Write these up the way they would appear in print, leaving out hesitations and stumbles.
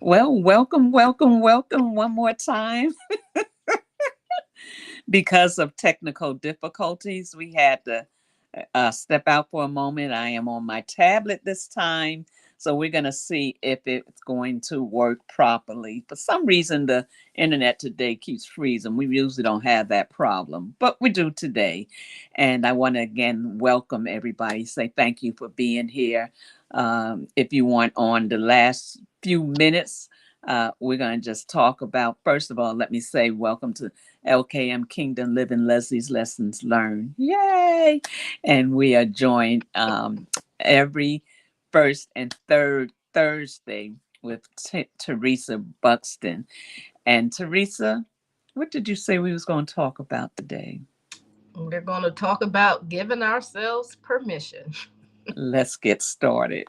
Well, welcome one more time. Because of technical difficulties, we had to step out for a moment. I am on my tablet this time, so we're going to see if it's going to work properly. For some reason, the internet today keeps freezing. We usually don't have that problem, but we do today. And I want to again welcome everybody, say thank you for being here. If you want on the last few minutes, we're going to just talk about, first of all, let me say welcome to LKM Kingdom Living Leslie's Lessons Learned. Yay! And we are joined every first and third Thursday with Teresa Buxton. And Teresa, what did you say we was going to talk about today? We're going to talk about giving ourselves permission. Let's get started.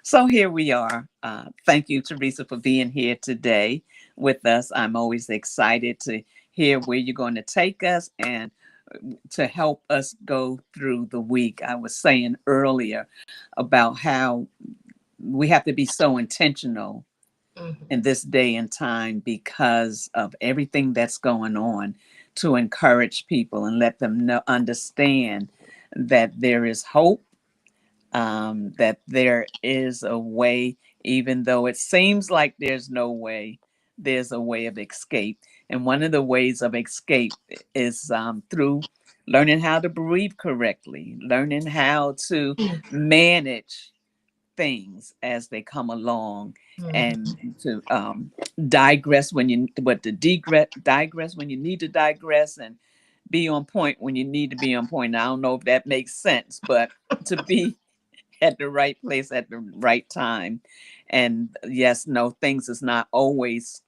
So here we are. Thank you, Teresa, for being here today with us. I'm always excited to hear where you're going to take us and to help us go through the week. I was saying earlier about how we have to be so intentional Mhm. in this day and time because of everything that's going on to encourage people and let them know, understand that there is hope, that there is a way, even though it seems like there's no way, there's a way of escape. And one of the ways of escape is through learning how to breathe correctly, learning how to manage things as they come along, Mhm. and to digress when you, but to digress when you need to digress, and be on point when you need to be on point. I don't know if that makes sense, but to be at the right place at the right time. And yes, no, things is not always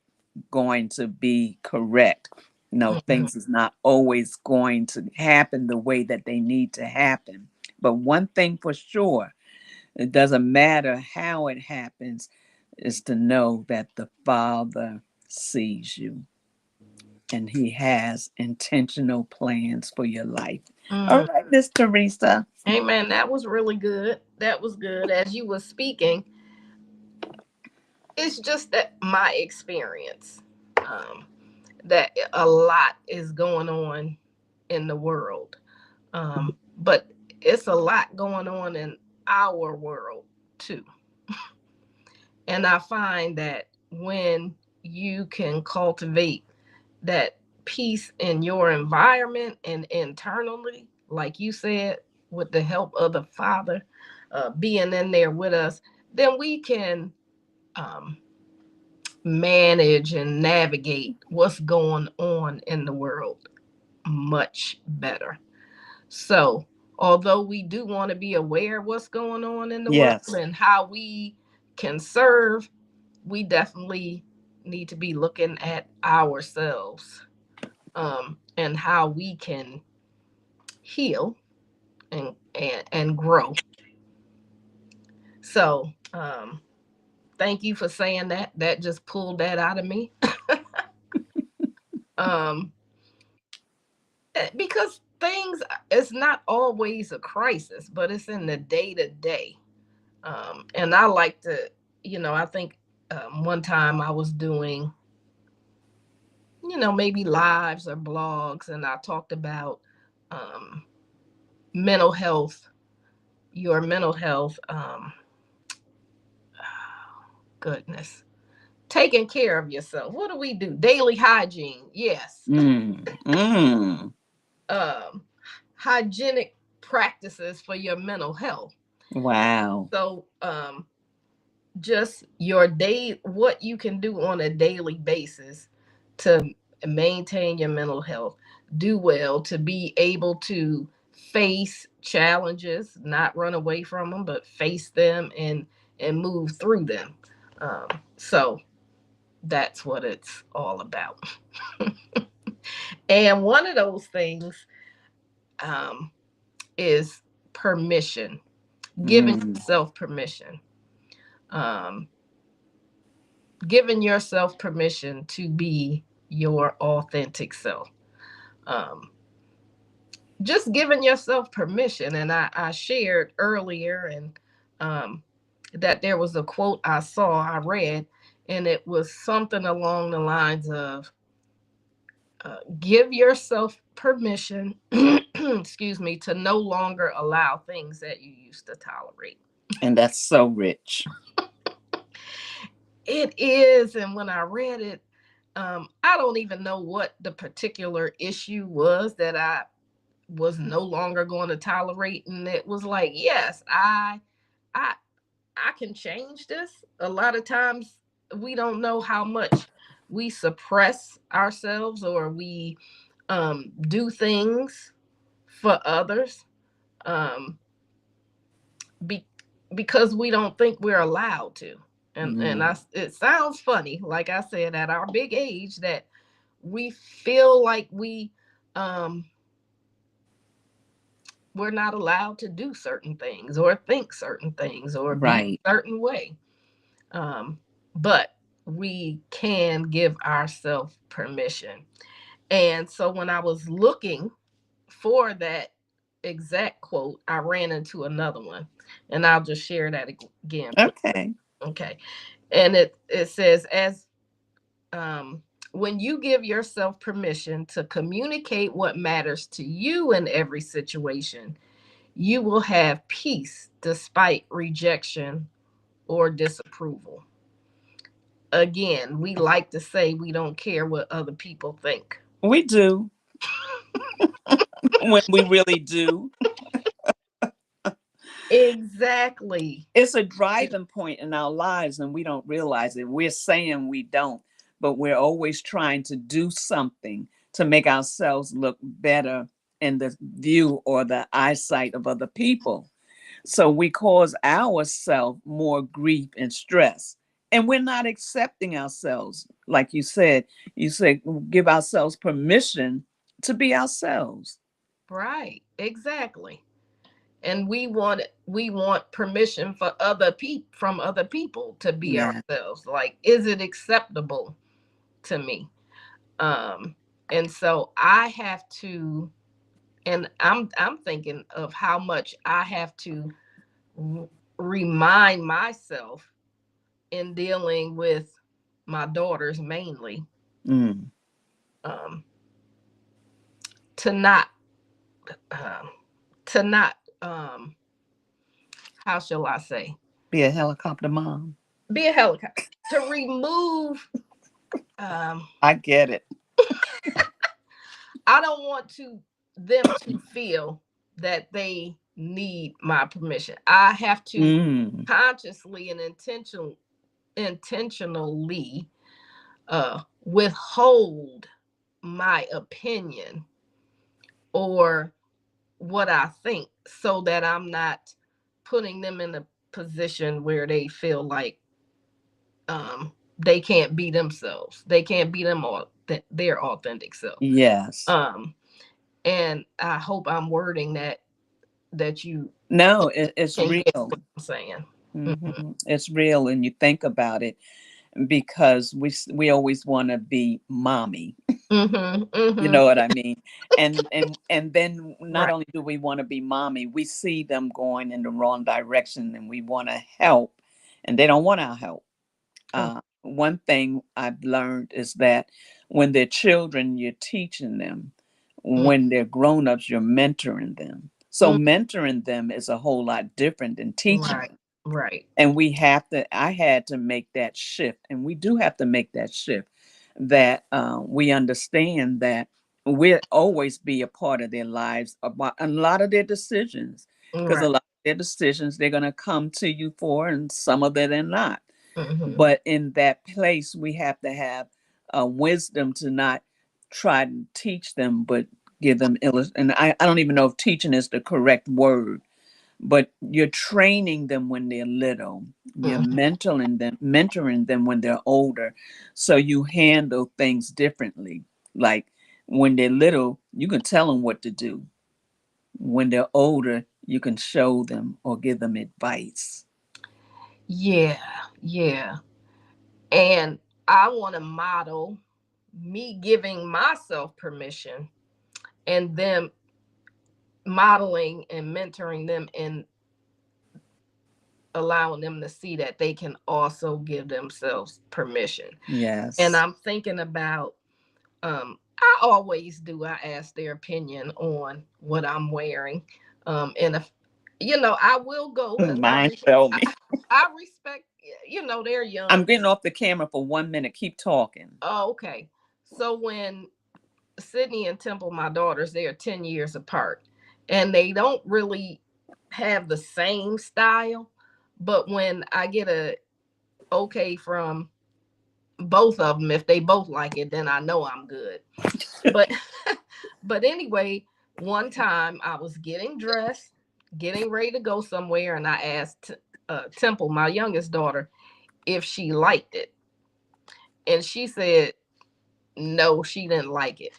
going to be correct. No, Mhm. things is not always going to happen the way that they need to happen. But one thing for sure, it doesn't matter how it happens, is to know that the Father sees you and he has intentional plans for your life. All Mm. right, Miss Teresa. Amen. That was really good. That was good. As you were speaking, it's just that my experience, um, that a lot is going on in the world. But it's a lot going on in our world too. And I find that when you can cultivate that peace in your environment and internally, like you said, with the help of the Father being in there with us, then we can um, manage and navigate what's going on in the world much better. So, although we do want to be aware of what's going on in the world Yes. and how we can serve, we definitely need to be looking at ourselves, and how we can heal and grow. So, thank you for saying that. That just pulled that out of me. um, because things, it's not always a crisis, but it's in the day to day. And I like to, I think one time I was doing, maybe lives or blogs, and I talked about um, mental health, your mental health. Goodness, taking care of yourself. What do we do? Daily hygiene, yes. Mm, mm. um, Hygienic practices for your mental health. Wow. So, just your day, what you can do on a daily basis to maintain your mental health, do well, to be able to face challenges, not run away from them, but face them and move through them. So that's what it's all about. And one of those things um, is permission, giving Mm, yourself permission. Um, giving yourself permission to be your authentic self. Um, just giving yourself permission. And I shared earlier and um, that there was a quote I read, and it was something along the lines of give yourself permission, excuse me, to no longer allow things that you used to tolerate. And that's so rich. It is. And when I read it, I don't even know what the particular issue was that I was no longer going to tolerate. And it was like, yes, I, I can change this. A lot of times we don't know how much we suppress ourselves or we do things for others um, be, because we don't think we're allowed to. And Mm, it sounds funny, like I said, at our big age, that we feel like um, we're not allowed to do certain things or think certain things or be right. a certain way. Um, but we can give ourselves permission. And so when I was looking for that exact quote, I ran into another one, and I'll just share that again for Okay. okay. And it says as um, when you give yourself permission to communicate what matters to you in every situation, you will have peace despite rejection or disapproval. Again, we like to say we don't care what other people think. We do when we really do. Exactly. It's a driving point in our lives and we don't realize it. We're saying we don't, but we're always trying to do something to make ourselves look better in the view or the eyesight of other people. So we cause ourselves more grief and stress. And we're not accepting ourselves. Like you said, give ourselves permission to be ourselves. Right. Exactly. And we want permission for from other people to be Yeah. ourselves. Like, is it acceptable to me? Um, and so I have to, and I'm thinking of how much I have to remind myself in dealing with my daughters mainly, Mm. um, to not um, to not how shall I say, Be a helicopter mom. be a helicopter, to remove um, I get it. I don't want to them to feel that they need my permission. I have to Mm. consciously and intentionally withhold my opinion or what I think so that I'm not putting them in a position where they feel like they can't be themselves. They can't be their authentic self. Yes. Um, and I hope I'm wording that you No, it's can get real. what I'm saying. It's real, and you think about it because we always want to be mommy. Mm-hmm. You Mm-hmm. know what I mean? And then not Right. only do we want to be mommy, we see them going in the wrong direction, and we want to help, and they don't want our help. One thing I've learned is that when they're children, you're teaching them. When they're grown-ups, you're mentoring them. So Mm-hmm. mentoring them is a whole lot different than teaching Right. them. Right. And I had to make that shift, and we do have to make that shift, that we understand that we'll always be a part of their lives, about a lot of their decisions, because a Right. lot of their decisions they're going to come to you for, and some of it they're not. Mm-hmm. But in that place, we have to have wisdom to not try to teach them, but give them and I don't even know if teaching is the correct word, but you're training them when they're little. You're Mm-hmm. mentoring them when they're older. So you handle things differently. Like when they're little, you can tell them what to do. When they're older, you can show them or give them advice. Yeah. Yeah. And I want to model me giving myself permission and them modeling and mentoring them and allowing them to see that they can also give themselves permission. And Yes. I'm thinking about, I always do, I ask their opinion on what I'm wearing. And if, I will go because Mine tell I, me. I respect, they're I'm young. getting off the camera for 1 minute. Keep talking. Oh, okay. So when Sydney and Temple, my daughters, they are 10 years apart and they don't really have the same style. But when I get a okay from both of them, if they both like it, then I know I'm good. But but anyway, one time I was getting dressed, getting ready to go somewhere, and I asked Temple, my youngest daughter, if she liked it. And she said no, she didn't like it.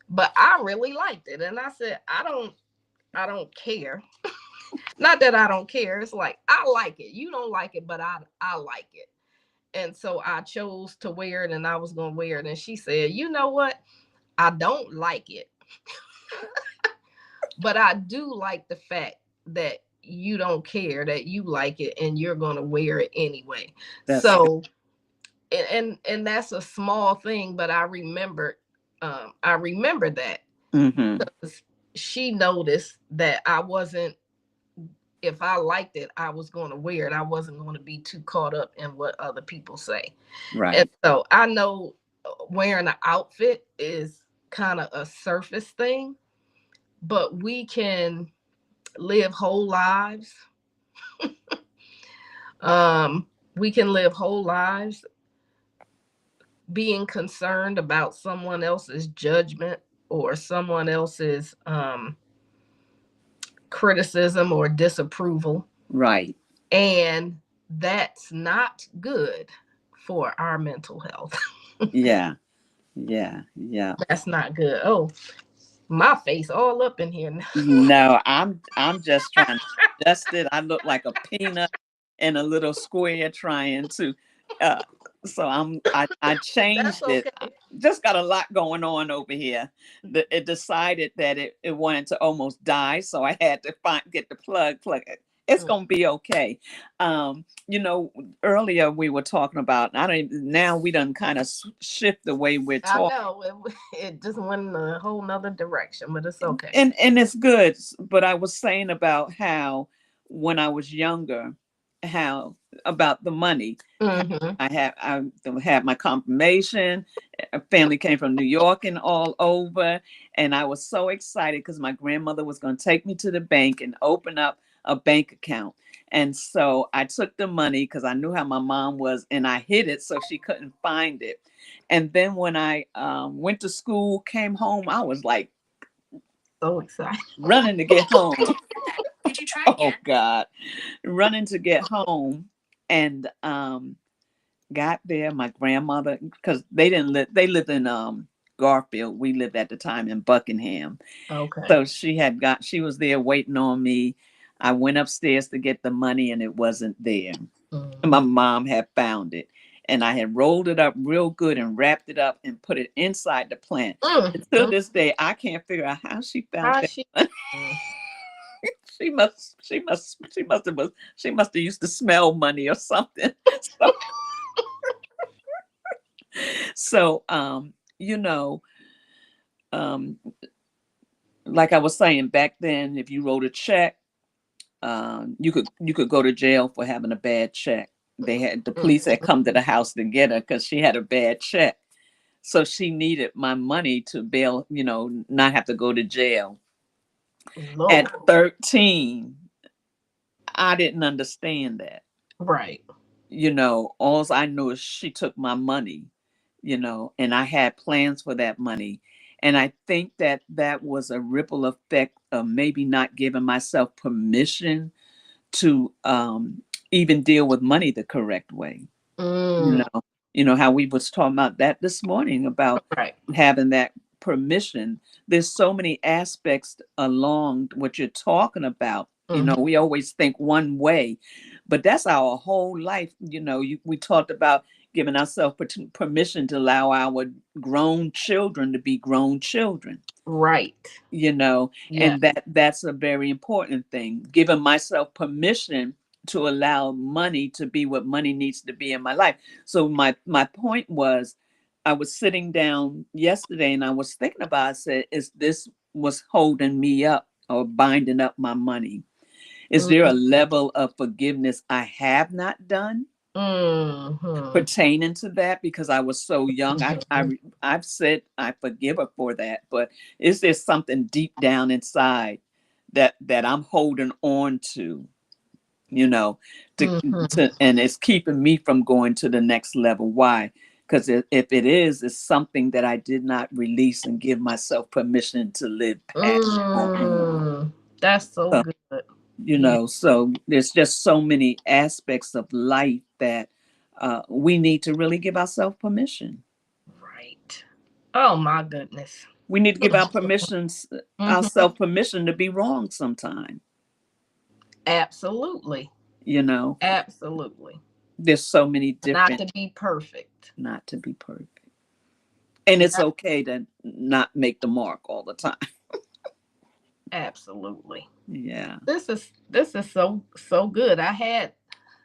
But I really liked it. And I said, I don't care. Not that I don't care. It's like I like it. You don't like it, but I like it. And so I chose to wear it and I was gonna wear it. And she said, you know what? I don't like it. But I do like the fact that you don't care, that you like it and you're gonna wear it anyway. That's good. So and that's a small thing, but I remember that Mm-hmm. she noticed that I wasn't, if I liked it, I was going to wear it. I wasn't going to be too caught up in what other people say. And Right. so I know wearing an outfit is kind of a surface thing, but we can live whole lives. We can live whole lives being concerned about someone else's judgment or someone else's criticism or disapproval. Right. And that's not good for our mental health. Yeah. Yeah. Yeah. That's not good. Oh, my face all up in here. No, I'm just trying to adjust it. I look like a peanut in a little square trying to uh so I That's changed it. I okay. just got a lot going on over here. It decided that it wanted to almost die, so I had to get the plug it. It's Mm. gonna be okay. You know, earlier we were talking about I don't now we done kind of shift the way we're I talking. know it just went in a whole nother direction, but it's okay. And it's good, but I was saying about how when I was younger, how about the money, how Hmm. I had my confirmation. Family came from New York and all over, and I was so excited because my grandmother was going to take me to the bank and open up a bank account. And so I took the money because I knew how my mom was, and I hid it so she couldn't find it. And then when I went to school, came home, I was like So excited. running to get home. Oh God, running to get home, and got there. My grandmother, because they didn't live, they lived in Garfield. We lived at the time in Buckingham. Okay. So she was there waiting on me. I went upstairs to get the money, and it wasn't there. And my Hmm. mom had found it, and I had rolled it up real good and wrapped it up and put it inside the plant. Until Mm. this day, I can't figure out how she found How that. she? Mm. She must have used to smell money or something. So, so you know, um, like I was saying back then, if you wrote a check, you could go to jail for having a bad check. The police had come to the house to get her because she had a bad check. So she needed my money to bail, not have to go to jail. At Lord. 13, I didn't understand that. Right. All I knew is she took my money, and I had plans for that money. And I think that that was a ripple effect of maybe not giving myself permission to even deal with money the correct way. You Mm. know, how we was talking about that this morning about Right. having that permission. There's so many aspects along what you're talking about. Hmm. We always think one way, but that's our whole life. We talked about giving ourselves permission to allow our grown children to be grown children, Right. you know. Yeah. And that's a very important thing, giving myself permission to allow money to be what money needs to be in my life. So my point was, I was sitting down yesterday and I was thinking about, I said, is this was holding me up or binding up my money? Is there a level of forgiveness I have not done Mm-hmm. pertaining to that, because I was so young? I've said I forgive her for that, but is there something deep down inside that I'm holding on to, you know, Mm-hmm. to and it's keeping me from going to the next level? Why? Because if it is, it's something that I did not release and give myself permission to live past on. Mm. That's so So, good. Yeah. so there's just so many aspects of life that we need to really give ourselves permission. Right. Oh my goodness. We need to give our permissions, Mm-hmm. ourselves permission to be wrong sometime. Absolutely. You know, Absolutely. there's so many Not different, to be perfect. not to be perfect. And it's Not- okay to not make the mark all the time. Absolutely. Yeah. This is so good. I had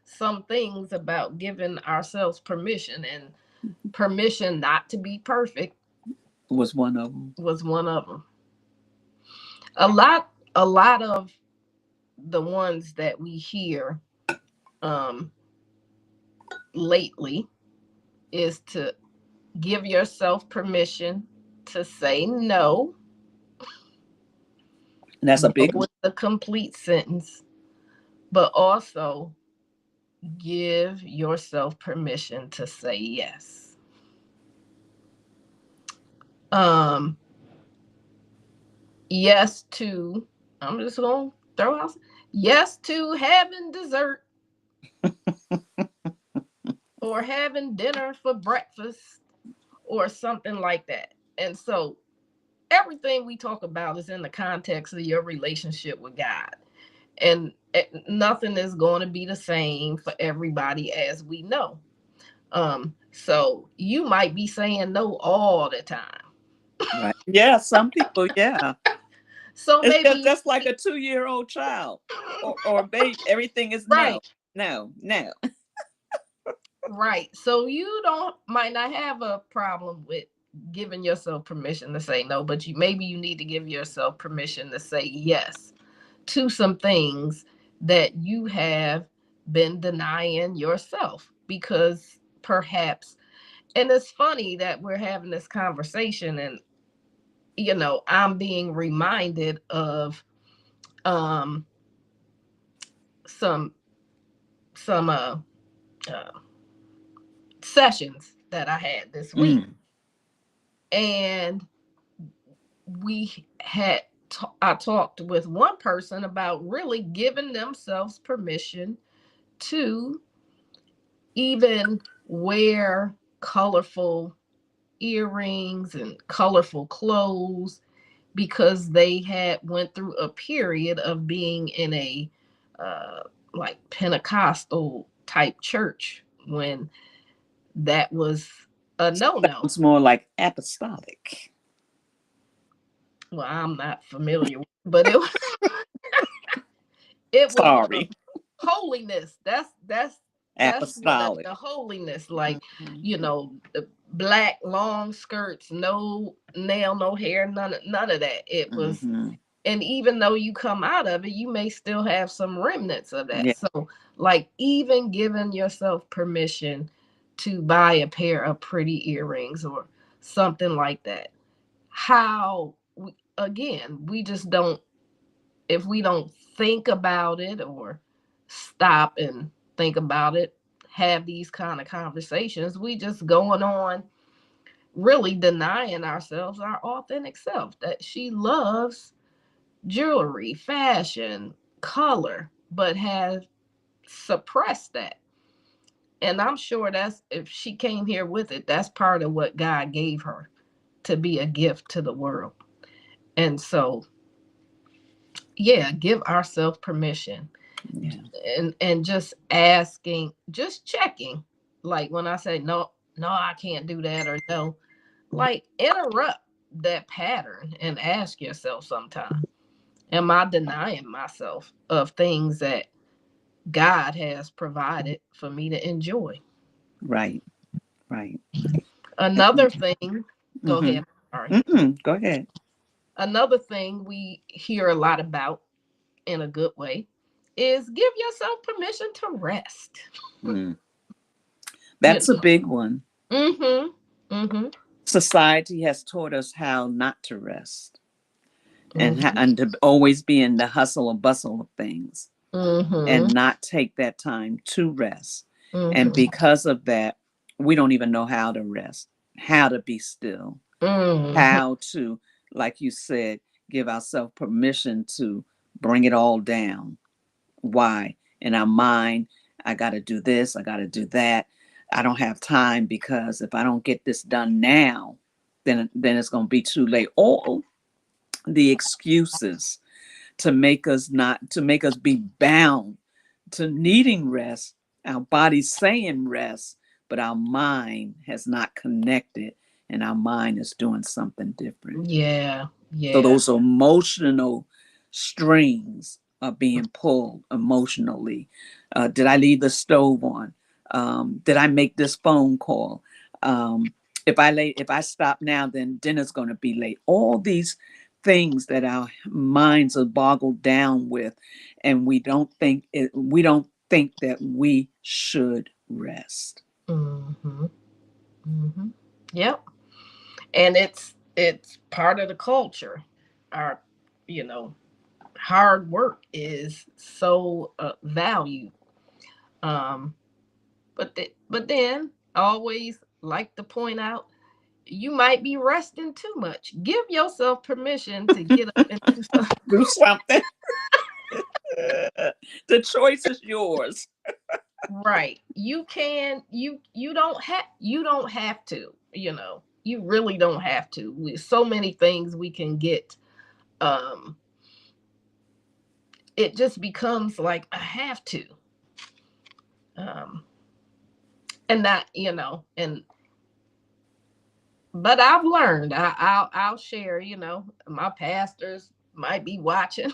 some things about giving ourselves permission, and permission not to be perfect Was one of them. was one of them. A lot of the ones that we hear um lately is to give yourself permission to say no. And that's a No big one. with the complete sentence, but also give yourself permission to say yes. Um, yes to, I'm just going to throw out, yes to having dessert or having dinner for breakfast or something like that. And so everything we talk about is in the context of your relationship with God. And nothing is going to be the same for everybody, as we know. So you might be saying no all the time. Right. Yeah. Some people, yeah. So It's just maybe, that's like a 2-year-old child or a baby. Everything is no, right, no, no. right. So you don't might not have a problem with giving yourself permission to say no, but you need to give yourself permission to say yes to some things that you have been denying yourself, because perhaps, and it's funny that we're having this conversation, and I'm being reminded of um some some uh sessions that I had this week, Mm. and we had I talked with one person about really giving themselves permission to even wear colorful earrings and colorful clothes, because they had went through a period of being in a uh, like Pentecostal type church when that was a no-no. It's more like apostolic. Well, I'm not familiar with, but it was Sorry, holiness. That's what apostolic. the holiness, like, Mhm. the black long skirts, no nail, no hair, none of that. It was, Mhm. and even though you come out of it, you may still have some remnants of that. Yeah. So, like, even giving yourself permission to buy a pair of pretty earrings or something like that. How again, we just don't, if we don't think about it or stop and think about it, have these kind of conversations, we just going on really denying ourselves our authentic self, that she loves jewelry, fashion, color, but has suppressed that. And I'm sure that's, if she came here with it, that's part of what God gave her to be a gift to the world. And so, yeah, give ourselves permission, Yeah. and just asking, just checking, Like when I say no, no, I can't do that, or no, like interrupt that pattern and ask yourself sometime, am I denying myself of things that God has provided for me to enjoy? Right. Right. Another thing, go Mm-hmm. ahead. Sorry. Mm-mm. Go ahead. Another thing we hear a lot about in a good way is give yourself permission to rest. Mm. You That's a big one. know. Mm-hmm. Society has taught us how not to rest Mm-hmm. and to always be in the hustle and bustle of things Mm-hmm. and not take that time to rest. And Mm-hmm. because of that, we don't even know how to rest, how to be still, Mm-hmm. how to, like you said, give ourselves permission to bring it all down. Why? In our mind, I got to do this, I got to do that. I don't have time because if I don't get this done now, then it's going to be too late. All the excuses to make us be bound to needing rest. Our body's saying rest, but our mind has not connected and our mind is doing something different. Yeah. So Yeah. those emotional strings are being pulled emotionally. Did I leave the stove on? Did I make this phone call? Um, if I stop now, then dinner's going to be late. All these things that our minds are boggled down with, and we don't think that we should rest. Mm-hmm. Mm-hmm. Yep. And it's part of the culture. Our, you know, hard work is so valued. Um, but then I always like to point out you might be resting too much. Give yourself permission to get up and do something. Do something. The choice is yours. Right. You can you don't have to, you know. You really don't have to. With so many things we can get, um it just becomes like I have to. Um and that, you know, and but I've learned. I'll share. You know, my pastors might be watching,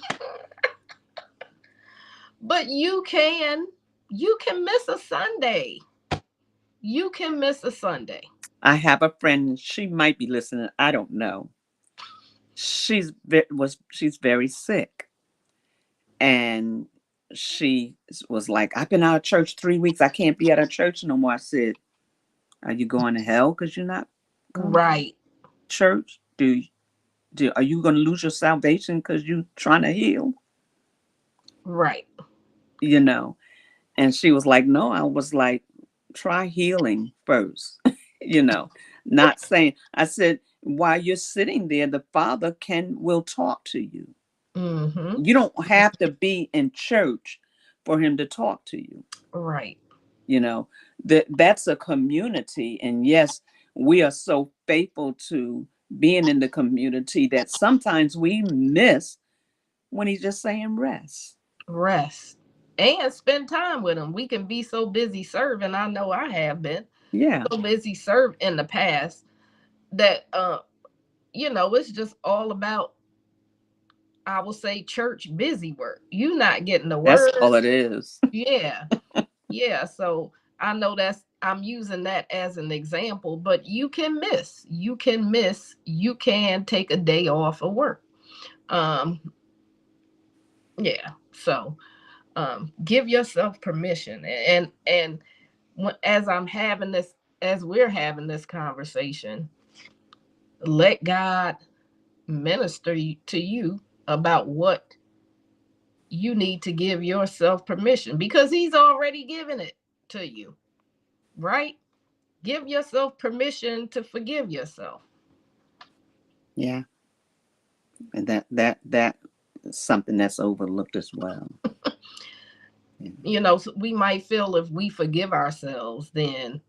but you can miss a Sunday. You can miss a Sunday. I have a friend, she might be listening. I don't know. She's very sick, and she was like, "I've been out of church 3 weeks. I can't be out of church no more." I said, "Are you going to hell because you're not going to Right. church? Are you going to lose your salvation because you trying to heal? Right. You know?" And she was like, "No." I was like, "Try healing first." you know, Not saying. I said, while you're sitting there, the Father can will talk to you. Mm-hmm. You don't have to be in church for him to talk to you. Right. You know, that's a community. And yes, we are so faithful to being in the community that sometimes we miss when he's just saying rest. Rest and spend time with them. We can be so busy serving. I know I have been Yeah, so busy served in the past that you know, it's just all about, I will say, church busy work. You not getting the that's word. all it is. Yeah. Yeah. So I know that's, I'm using that as an example, but you can miss. You can take a day off of work. Um, yeah. So give yourself permission. As I'm having this, as we're having this conversation, let God minister to you about what you need to give yourself permission, because he's already given it to you, right? Give yourself permission to forgive yourself. Yeah, and that is something that's overlooked as well. Yeah. You know, so we might feel if we forgive ourselves, then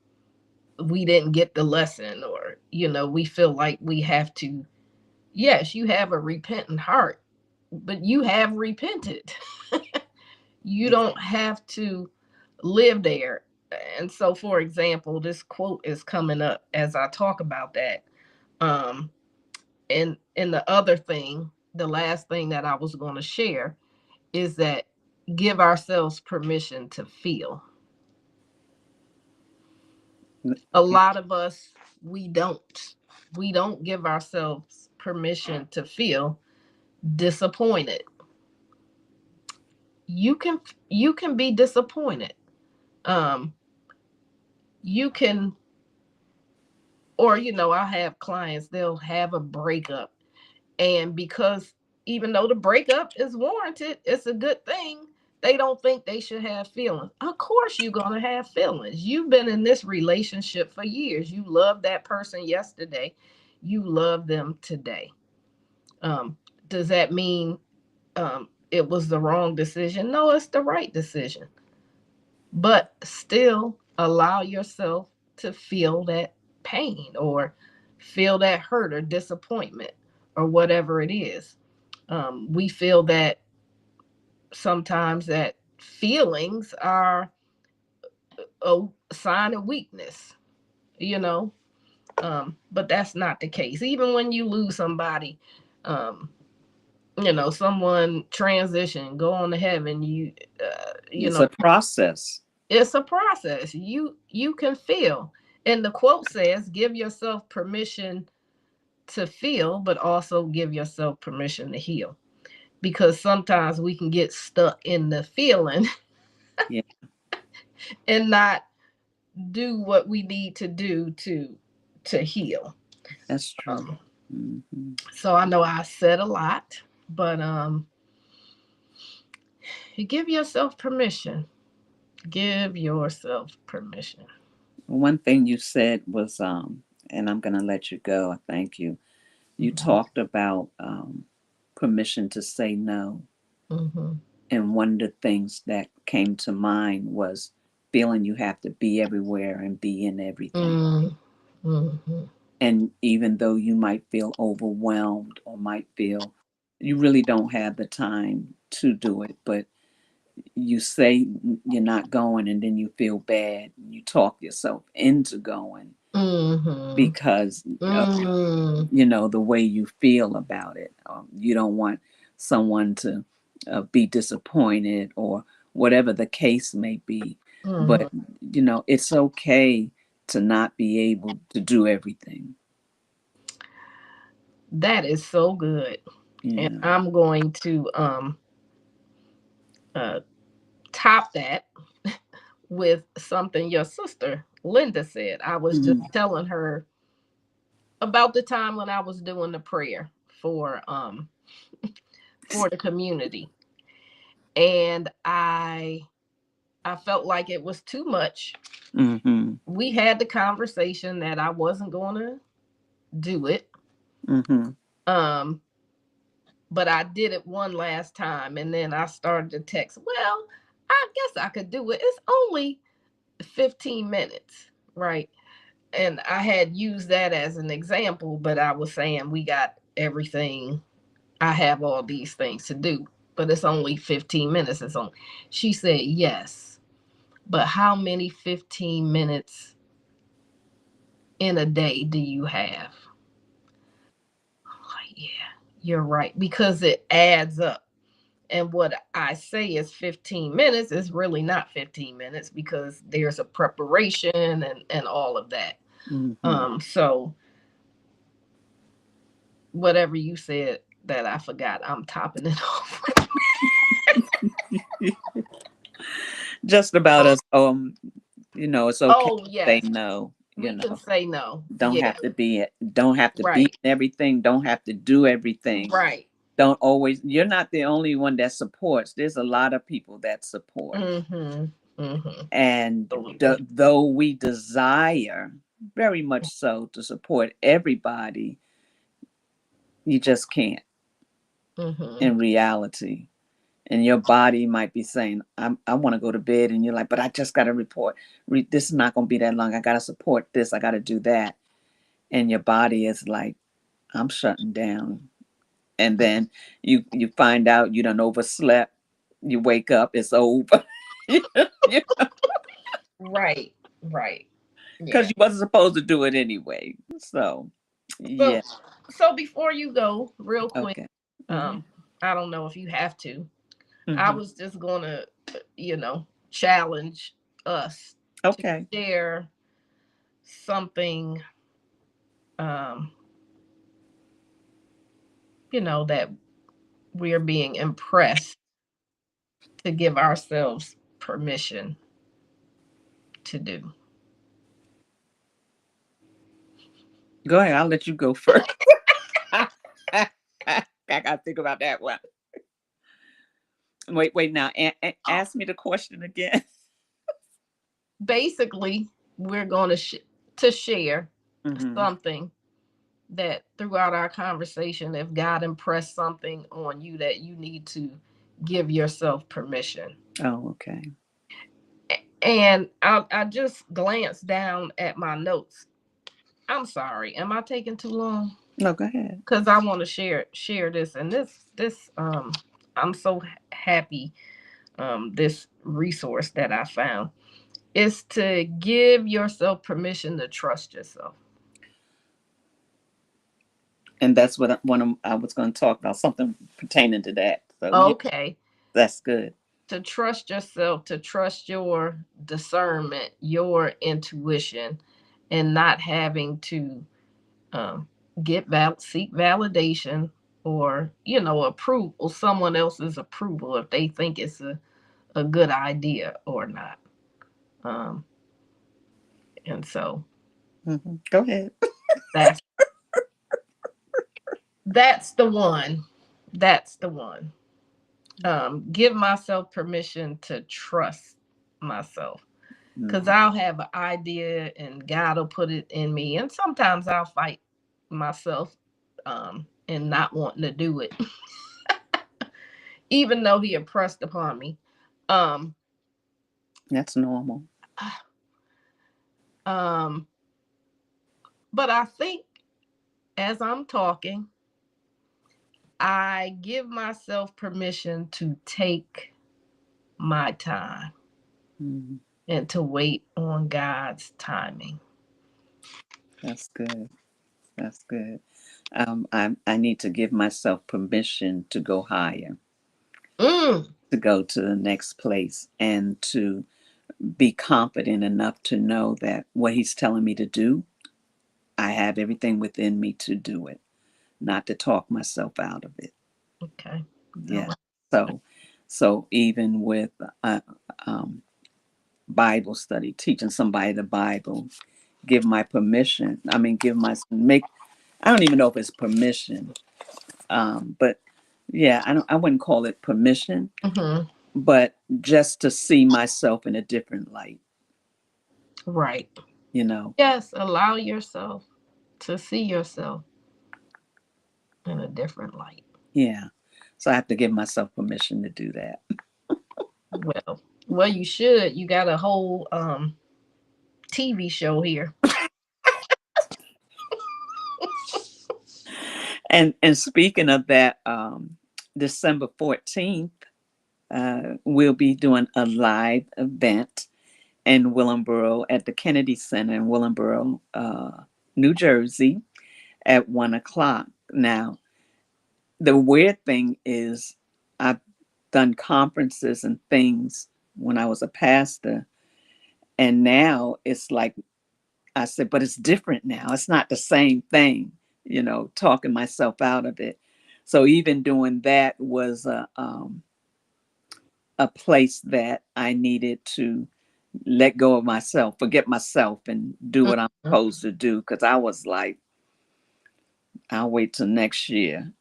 we didn't get the lesson, or, you know, we feel like we have to. Yes, you have a repentant heart, but you have repented. You don't have to live there. And so, for example, this quote is coming up as I talk about that. Um, and the other thing, the last thing that I was going to share is that give ourselves permission to feel. A lot of us, we don't. We don't give ourselves permission to feel disappointed. You can you can be disappointed. Um, you can, or I have clients, they'll have a breakup, and because even though the breakup is warranted, it's a good thing, they don't think they should have feelings. Of course you're going to have feelings. You've been in this relationship for years. You loved that person yesterday, you love them today. um, does that mean it was the wrong decision? No, it's the right decision. But still allow yourself to feel that pain, or feel that hurt or disappointment, or whatever it is. We feel that sometimes that feelings are a sign of weakness, you know, but that's not the case. Even when you lose somebody, um, someone transition, go on to heaven, It's a process. it's a process. You can feel. And the quote says, give yourself permission to feel, but also give yourself permission to heal. Because sometimes we can get stuck in the feeling Yeah, and not do what we need to do to heal. that's true. Um, Hmm. so I know I said a lot, but you give yourself permission. Give yourself permission. One thing you said was, and I'm going to let you go. I thank you. You Mm-hmm. talked about permission to say no. Mm-hmm. And one of the things that came to mind was feeling you have to be everywhere and be in everything. Mm-hmm. And even though you might feel overwhelmed or might feel you really don't have the time to do it, but you say you're not going and then you feel bad and you talk yourself into going Mm-hmm. because of, Mm-hmm. the way you feel about it. You don't want someone to be disappointed or whatever the case may be. Mm-hmm. But it's okay to not be able to do everything. That is so good. And Yeah. I'm going to uh, top that with something your sister Linda said. I was just Mhm. telling her about the time when I was doing the prayer for the community, and I felt like it was too much. Mhm. We had the conversation that I wasn't going to do it. Mhm. Um, but I did it one last time, and then I started to text. Well, I guess I could do it. It's only 15 minutes, right? And I had used that as an example, but I was saying we got everything. I have all these things to do, but it's only 15 minutes. It's on. She said yes, but how many 15 minutes in a day do you have? I'm like, yeah, you're right, because it adds up. And what I say is 15 minutes is really not 15 minutes, because there's a preparation and all of that. Mhm. So whatever you said that I forgot, I'm topping it off. Just about us. It's okay Oh to say yes, no. we can say no. Don't Yeah, have to be don't have to be right, in everything. Don't have to do everything. right. Don't always. You're not the only one that supports. There's a lot of people that support, Mm-hmm. Mm-hmm. and Absolutely. though we desire very much so to support everybody, you just can't Mm-hmm. in reality. And your body might be saying, I want to go to bed. And you're like, but I just got to report. This is not going to be that long. I got to support this. I got to do that. And your body is like, I'm shutting down. And then you find out you done overslept. You wake up, it's over. Yeah. Right. Right. because Yeah. you wasn't supposed to do it anyway. So, So yeah. so before you go, real quick, Okay. Mm-hmm. um, I don't know if you have to. I Mm-hmm. was just gonna, challenge us to Okay. share something, um, that we're being impressed to give ourselves permission to do. Go ahead. I'll let you go first. I gotta think about that one. Wait. Now, ask me the question again. Basically, we're going to share Mm-hmm. something that throughout our conversation, if God impressed something on you, that you need to give yourself permission. Oh, okay. And I just glanced down at my notes. I'm sorry. Am I taking too long? No, go ahead. Because I want to share this, and this I'm so happy, this resource that I found is to give yourself permission to trust yourself. And that's what I was going to talk about, something pertaining to that. So, yeah, Okay. that's good. To trust yourself, to trust your discernment, your intuition, and not having to, um, seek validation, or approval, someone else's approval, if they think it's a good idea or not. um, and so Mm-hmm. Go ahead. that's that's the one. That's the one. Give myself permission to trust myself, because Mm-hmm. I'll have an idea and God will put it in me, and sometimes I'll fight myself, and not wanting to do it, even though He impressed upon me. Um, That's normal. um, but I think as I'm talking, I give myself permission to take my time Mm-hmm. and to wait on God's timing. That's good. That's good. I need to give myself permission to go higher, Mm, to go to the next place, and to be confident enough to know that what He's telling me to do, I have everything within me to do it, not to talk myself out of it. okay. All Yeah. right. So, so even with uh, um, Bible study, teaching somebody the Bible, give my permission. I mean, give my make. I don't even know if it's permission, but yeah, I wouldn't call it permission, Mm-hmm. but just to see myself in a different light. Right. You know. Yes, allow yourself to see yourself in a different light. Yeah. So I have to give myself permission to do that. Well, you should. You got a whole TV show here. And speaking of that, December 14th, we'll be doing a live event in Willingboro at the Kennedy Center in Willingboro, New Jersey, at 1 o'clock. Now, the weird thing is, I've done conferences and things when I was a pastor, and now it's like I said, but it's different now. It's not the same thing, talking myself out of it. So even doing that was a place that I needed to let go of myself, forget myself, and do what I'm Mhm. supposed to do. Because I was like, I'll wait till next year,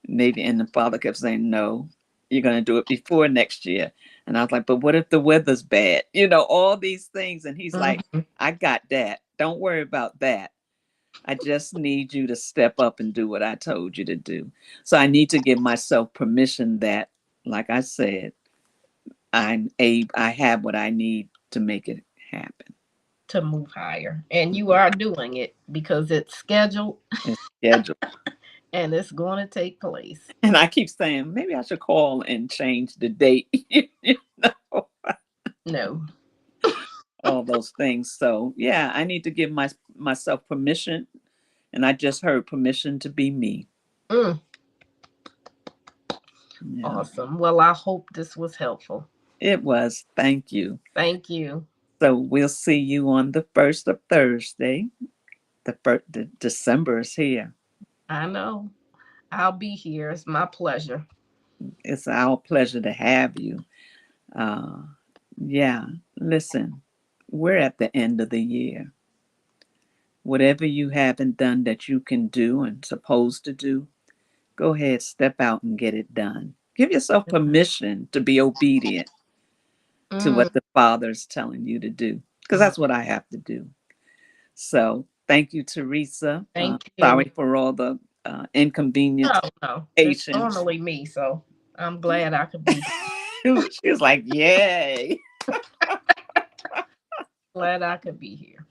maybe. And the father kept saying, no, you're going to do it before next year. And I was like, but what if the weather's bad? All these things. And he's like, Mhm. I got that. Don't worry about that. I just need you to step up and do what I told you to do. So I need to give myself permission that, like I said, I have what I need to make it happen. To move higher. And you are doing it because it's scheduled It's scheduled. and it's going to take place. And I keep saying, maybe I should call and change the date. you know? No. all those things. So yeah, I need to give myself permission, and I just heard permission to be me. Mm, Yeah, awesome. Well, I hope this was helpful. it was. Thank you. Thank you. So we'll see you on the first of Thursday. The December is here. I know. I'll be here. It's my pleasure. It's our pleasure to have you. Uh, yeah, listen, we're at the end of the year. Whatever you haven't done that you can do and supposed to do, go ahead, step out and get it done. Give yourself permission to be obedient to Mm, what the Father's telling you to do, because mm. that's what I have to do. So, thank you, Teresa. Thank you. Sorry for all the inconvenience, No, no. It's patience. normally me, so I'm glad I could be She was like, "Yay!" glad I could be here.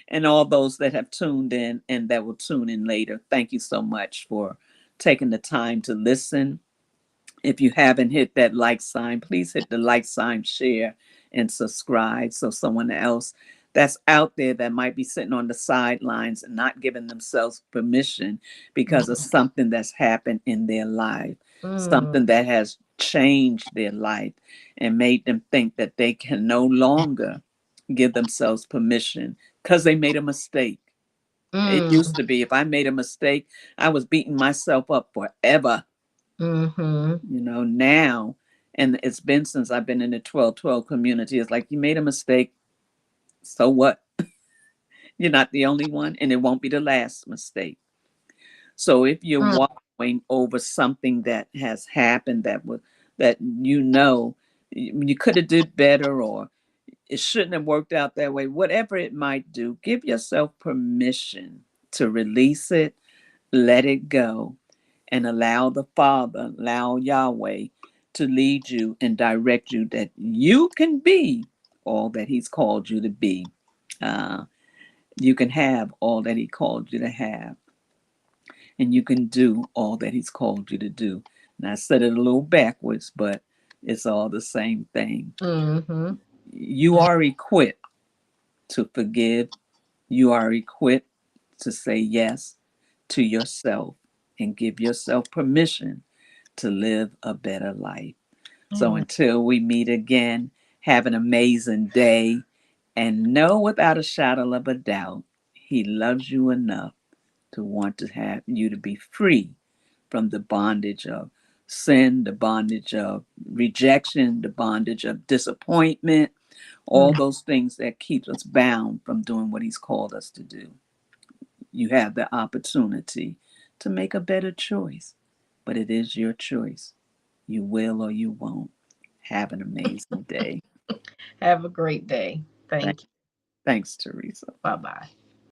And all those that have tuned in and that will tune in later, thank you so much for taking the time to listen. If you haven't hit that like sign, please hit the like sign, share, and subscribe so someone else that's out there that might be sitting on the sidelines and not giving themselves permission because of Mm, something that's happened in their life, mm, something that has changed their life and made them think that they can no longer give themselves permission because they made a mistake. It used mm, to be if I made a mistake, I was beating myself up forever. mm-hmm, Now, and it's been since I've been in the 12-12 community, it's like you made a mistake. So what? You're not the only one, and it won't be the last mistake. So if you're mm, wallowing over something that has happened that you could have did better, or it shouldn't have worked out that way, whatever it might do, give yourself permission to release it, let it go, and allow the Father, allow Yahweh to lead you and direct you that you can be all that He's called you to be. Uh, you can have all that He called you to have, and you can do all that He's called you to do. And I said it a little backwards, but it's all the same thing. mm-hmm. You are equipped to forgive, you are equipped to say yes to yourself and give yourself permission to live a better life. So Amen. until we meet again, have an amazing day and know without a shadow of a doubt, He loves you enough to want to have you to be free from the bondage of sin, the bondage of rejection, the bondage of disappointment, all Mm, those things that keep us bound from doing what He's called us to do. You have the opportunity to make a better choice, but it is your choice. You will or you won't. Have an amazing day. have a great day. Thank- Thank you. Thanks, Teresa. Bye bye.